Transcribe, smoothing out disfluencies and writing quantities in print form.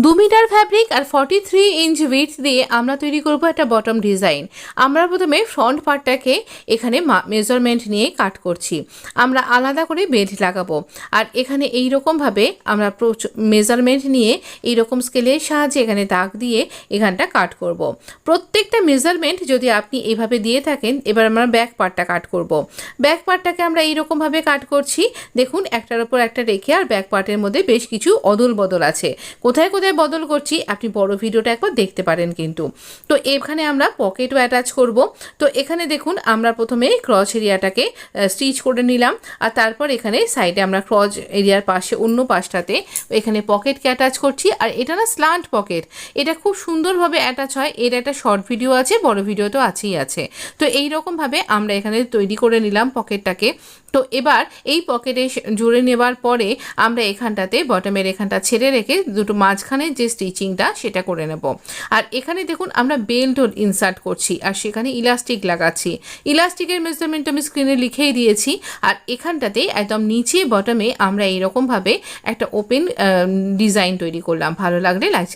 2 metre fabric আর 43 inch width দিয়ে আমরা তৈরি করব একটা বটম ডিজাইন। আমরা প্রথমে ফ্রন্ট পার্টটাকে এখানে মেজারমেন্ট নিয়ে কাট করছি। আমরা আলাদা করে বেল্ট লাগাবো আর এখানে এই রকম ভাবে আমরা মেজারমেন্ট নিয়ে এই রকম স্কেলের সাহায্যে এখানে দাগ দিয়ে এখানটা কাট করব। প্রত্যেকটা মেজারমেন্ট যদি আপনি এইভাবে দিয়ে থাকেন, এবার আমরা ব্যাক পার্টটা কাট করব। ব্যাক পার্টটাকে আমরা এই রকম ভাবে কাট করছি। দেখুন একটার উপর একটা রেখে আর ব্যাক পার্টের মধ্যে বেশ কিছু অদল বদল আছে। কোথায় কোথায় বদল করছি আপনি বড় ভিডিওটা একবার দেখতে পারেন কিন্তু। তো এখানে আমরা পকেটও অ্যাটাচ করব। তো এখানে দেখুন আমরা প্রথমে ক্রস এরিয়াটাকে স্টিচ করে নিলাম আর তারপর এখানে সাইডে আমরা ক্রস এরিয়ার পাশে অন্য পাশটাতে এখানে পকেটকে অ্যাটাচ করছি। আর এটা না স্ল্যান্ট পকেট, এটা খুব সুন্দরভাবে অ্যাটাচ হয়। এর একটা শর্ট ভিডিও আছে, বড় ভিডিও তো আছেই আছে। তো এই রকমভাবে আমরা এখানে তৈরি করে নিলাম পকেটটাকে। তো এবার এই পকেটে জুড়ে নেবার পরে আমরা এখানটাতে বটমের এখানটা ছেড়ে রেখে দুটো মাঝখানে যে স্টিচিংটা সেটা করে নেব। আর এখানে দেখুন আমরা বেল্টও ইনসার্ট করছি আর সেখানে ইলাস্টিক লাগাচ্ছি। ইলাস্টিকের মেজারমেন্ট আমি স্ক্রিনে লিখেই দিয়েছি। আর এখানটাতে একদম নিচে বটমে আমরা এইরকমভাবে একটা ওপেন ডিজাইন তৈরি করলাম। ভালো লাগলে লাইক